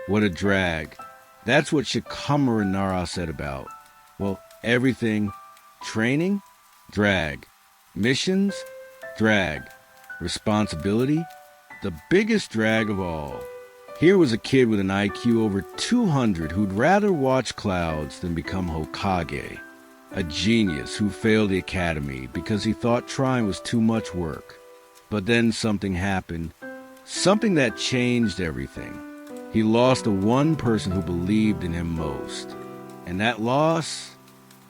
What a drag. That's what Shikamaru Nara said about. Well, everything. Training? Drag. Missions? Drag. Responsibility? The biggest drag of all. Here was a kid with an IQ over 200 who'd rather watch clouds than become Hokage. A genius who failed the academy because he thought trying was too much work. But then something happened. Something that changed everything. He lost the one person who believed in him most. And that loss,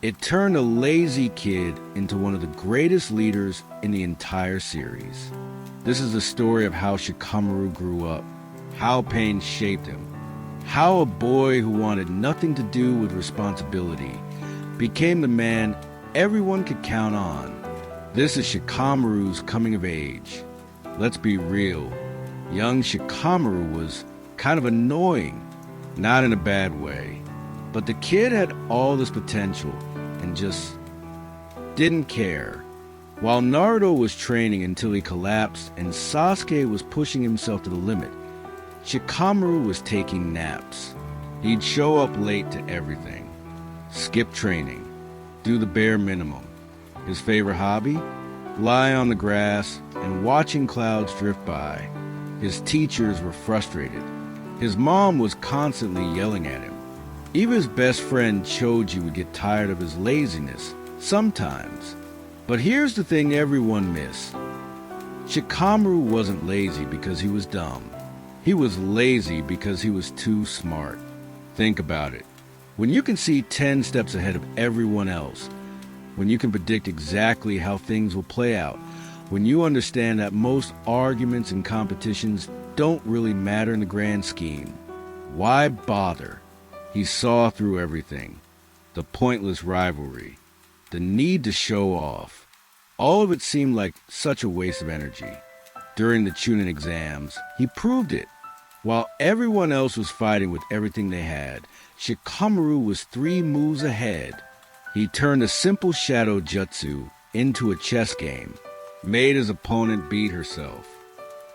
it turned a lazy kid into one of the greatest leaders in the entire series. This is the story of how Shikamaru grew up, how pain shaped him, how a boy who wanted nothing to do with responsibility became the man everyone could count on. This is Shikamaru's coming of age. Let's be real, young Shikamaru was kind of annoying, not in a bad way. But the kid had all this potential and just didn't care. While Naruto was training until he collapsed and Sasuke was pushing himself to the limit, Shikamaru was taking naps. He'd show up late to everything. Skip training, do the bare minimum. His favorite hobby? Lie on the grass and watching clouds drift by. His teachers were frustrated. His mom was constantly yelling at him. Even his best friend Choji would get tired of his laziness, sometimes. But here's the thing everyone missed. Shikamaru wasn't lazy because he was dumb. He was lazy because he was too smart. Think about it. When you can see 10 steps ahead of everyone else, when you can predict exactly how things will play out, when you understand that most arguments and competitions don't really matter in the grand scheme, why bother? He saw through everything. The pointless rivalry, the need to show off. All of it seemed like such a waste of energy. During the Chunin Exams, he proved it. While everyone else was fighting with everything they had, Shikamaru was 3 moves ahead. He turned a simple shadow jutsu into a chess game, made his opponent beat herself.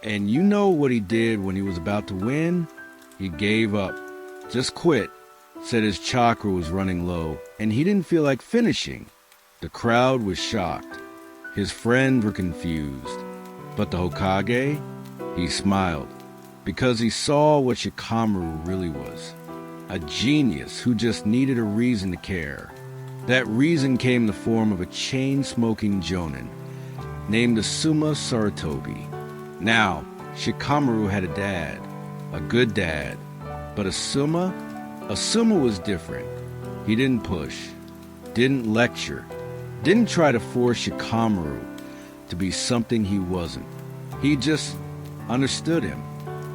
And you know what he did when he was about to win? He gave up, just quit, said his chakra was running low, and he didn't feel like finishing. The crowd was shocked. His friends were confused. But the Hokage? He smiled, because he saw what Shikamaru really was. A genius who just needed a reason to care. That reason came in the form of a chain-smoking jonin named Asuma Sarutobi. Now, Shikamaru had a dad, a good dad, but Asuma was different. He didn't push, didn't lecture, didn't try to force Shikamaru to be something he wasn't. He just understood him.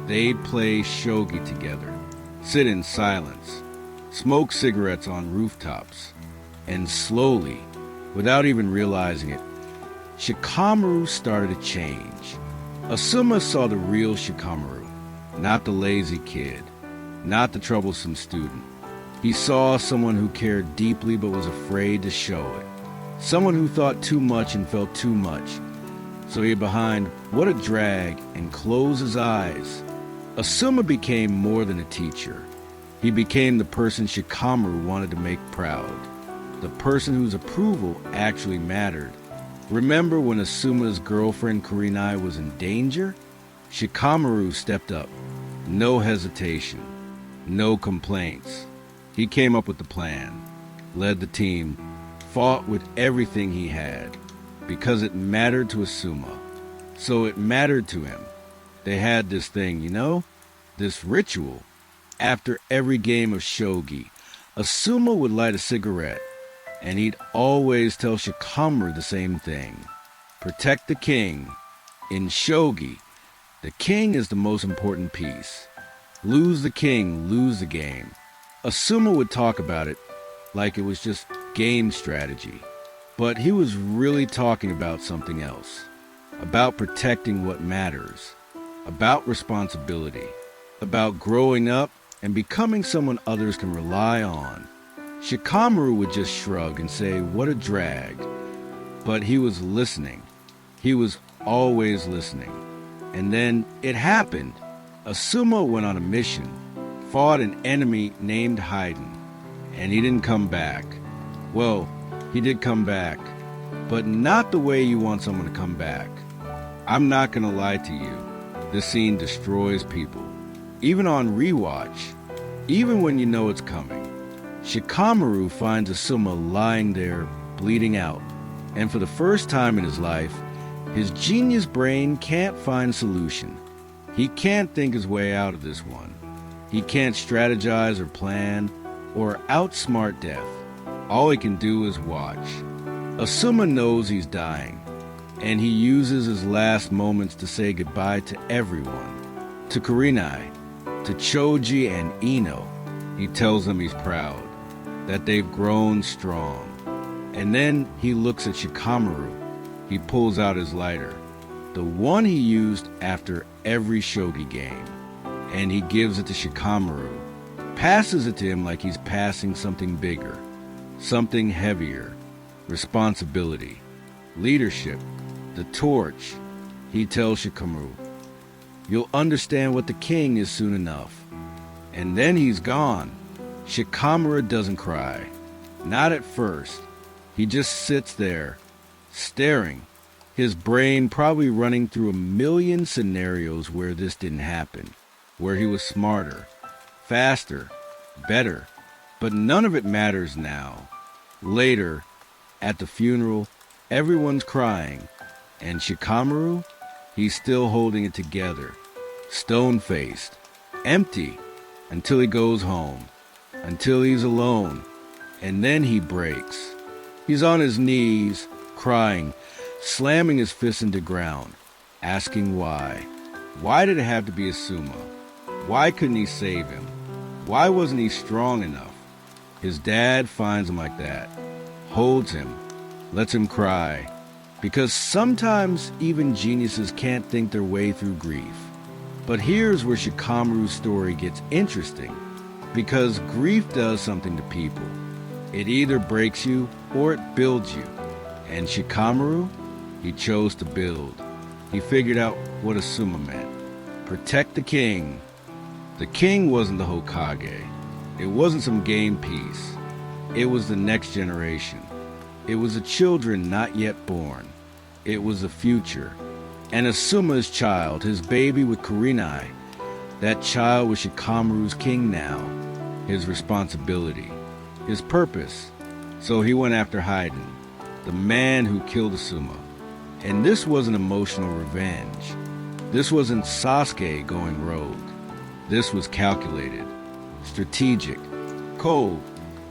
They'd play shogi together, sit in silence, smoke cigarettes on rooftops, and slowly, without even realizing it, Shikamaru started to change. Asuma saw the real Shikamaru, not the lazy kid, not the troublesome student. He saw someone who cared deeply but was afraid to show it. Someone who thought too much and felt too much. So he hid behind "what a drag" and closed his eyes. Asuma became more than a teacher. He became the person Shikamaru wanted to make proud. The person whose approval actually mattered. Remember when Asuma's girlfriend Kurenai was in danger? Shikamaru stepped up. No hesitation. No complaints. He came up with the plan, led the team, fought with everything he had, because it mattered to Asuma. So it mattered to him. They had this thing, this ritual. After every game of shogi, Asuma would light a cigarette, and he'd always tell Shikamaru the same thing. Protect the king. In shogi, the king is the most important piece. Lose the king, lose the game. Asuma would talk about it like it was just game strategy. But he was really talking about something else. About protecting what matters. About responsibility. About growing up and becoming someone others can rely on. Shikamaru would just shrug and say, "What a drag." But he was listening. He was always listening. And then it happened. Asuma went on a mission. fought an enemy named Hidan, and he didn't come back. Well, he did come back, but not the way you want someone to come back. I'm not gonna lie to you, this scene destroys people. Even on rewatch, even when you know it's coming. Shikamaru finds Asuma lying there, bleeding out, and for the first time in his life, his genius brain can't find solution. He can't think his way out of this one. He can't strategize or plan or outsmart death. All he can do is watch. Asuma knows he's dying, and he uses his last moments to say goodbye to everyone. To Kurenai, to Choji and Ino. He tells them he's proud, that they've grown strong. And then he looks at Shikamaru. He pulls out his lighter, the one he used after every shogi game, and he gives it to Shikamaru, passes it to him like he's passing something bigger, something heavier, responsibility, leadership, the torch. He tells Shikamaru, "You'll understand what the king is soon enough." And then he's gone. Shikamaru doesn't cry, not at first. He just sits there, staring, his brain probably running through a million scenarios where this didn't happen, where he was smarter, faster, better, but none of it matters now. Later, at the funeral, everyone's crying, and Shikamaru, he's still holding it together, stone-faced, empty, until he goes home, until he's alone, and then he breaks. He's on his knees, crying, slamming his fist into ground, asking why. Why did it have to be Asuma? Why couldn't he save him? Why wasn't he strong enough? His dad finds him like that, holds him, lets him cry, because sometimes even geniuses can't think their way through grief. But here's where Shikamaru's story gets interesting, because grief does something to people. It either breaks you or it builds you. And Shikamaru, he chose to build. He figured out what Asuma meant. Protect the king. The king wasn't the Hokage. It wasn't some game piece. It was the next generation. It was the children not yet born. It was the future. And Asuma's child, his baby with Kurenai, that child was Shikamaru's king now. His responsibility, his purpose. So he went after Hidan, the man who killed Asuma. And this wasn't emotional revenge. This wasn't Sasuke going rogue. This was calculated, strategic, cold.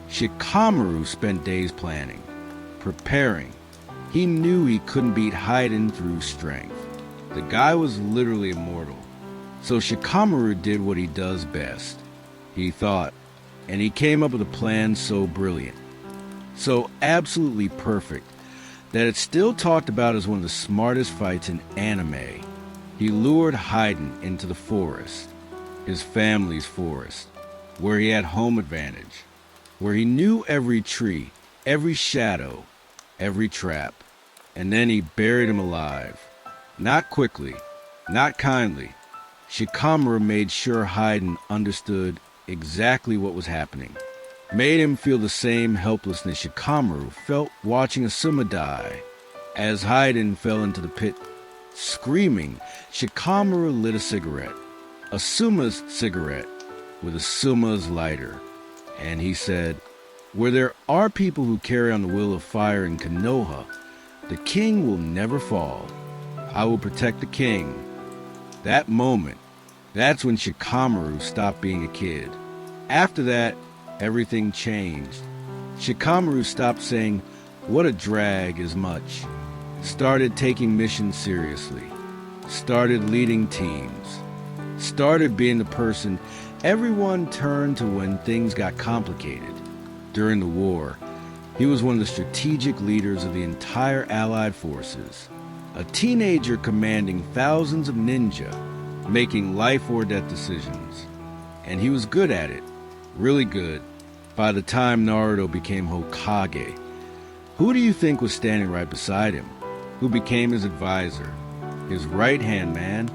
Shikamaru spent days planning, preparing. He knew he couldn't beat Hidan through strength. The guy was literally immortal. So Shikamaru did what he does best. He thought, and he came up with a plan so brilliant, so absolutely perfect, that it's still talked about as one of the smartest fights in anime. He lured Hidan into the forest, his family's forest, where he had home advantage, where he knew every tree, every shadow, every trap, and then he buried him alive. Not quickly, not kindly. Shikamaru made sure Hidan understood exactly what was happening, made him feel the same helplessness Shikamaru felt watching Asuma die. As Hidan fell into the pit, screaming, Shikamaru lit a cigarette, Asuma's cigarette, with Asuma's lighter, and he said, "Where there are people who carry on the will of fire in Konoha, the king will never fall. I will protect the king." That moment, that's when Shikamaru stopped being a kid. After that, everything changed. Shikamaru stopped saying, "What a drag" as much. Started taking missions seriously. Started leading teams. Started being the person everyone turned to when things got complicated. During the war, he was one of the strategic leaders of the entire Allied forces. A teenager commanding thousands of ninja, making life or death decisions. And he was good at it, really good, by the time Naruto became Hokage. Who do you think was standing right beside him? Who became his advisor? His right-hand man?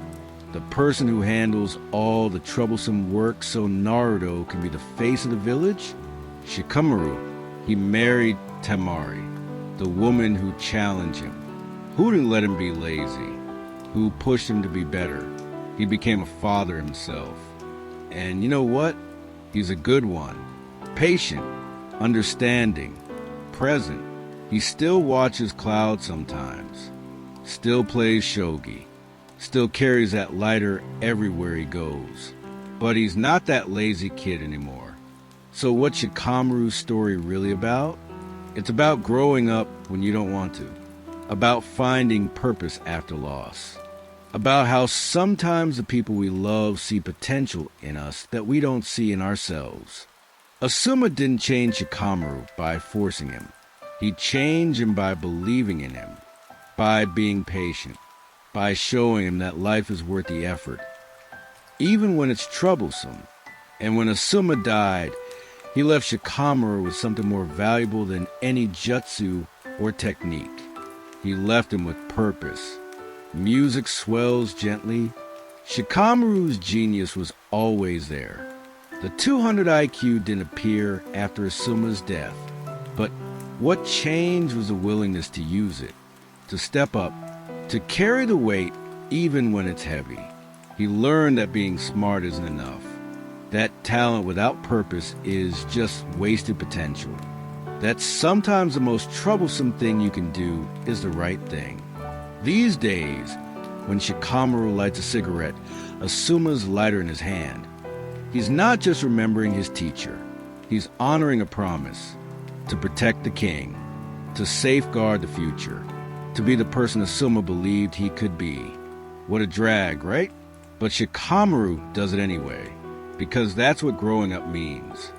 The person who handles all the troublesome work so Naruto can be the face of the village? Shikamaru. He married Temari, the woman who challenged him, who didn't let him be lazy, who pushed him to be better. He became a father himself. And you know what? He's a good one. Patient, understanding, present. He still watches clouds sometimes, still plays shogi, still carries that lighter everywhere he goes. But he's not that lazy kid anymore. So what's Shikamaru's story really about? It's about growing up when you don't want to, about finding purpose after loss, about how sometimes the people we love see potential in us that we don't see in ourselves. Asuma didn't change Shikamaru by forcing him. He changed him by believing in him, by being patient, by showing him that life is worth the effort, even when it's troublesome. And when Asuma died, he left Shikamaru with something more valuable than any jutsu or technique. He left him with purpose. Music swells gently. Shikamaru's genius was always there. The 200 IQ didn't appear after Asuma's death, but what changed was a willingness to use it, to step up, to carry the weight even when it's heavy. He learned that being smart isn't enough, that talent without purpose is just wasted potential, that sometimes the most troublesome thing you can do is the right thing. These days, when Shikamaru lights a cigarette, Asuma's lighter in his hand. He's not just remembering his teacher, he's honoring a promise to protect the king, to safeguard the future, to be the person Asuma believed he could be. What a drag, right? But Shikamaru does it anyway, because that's what growing up means.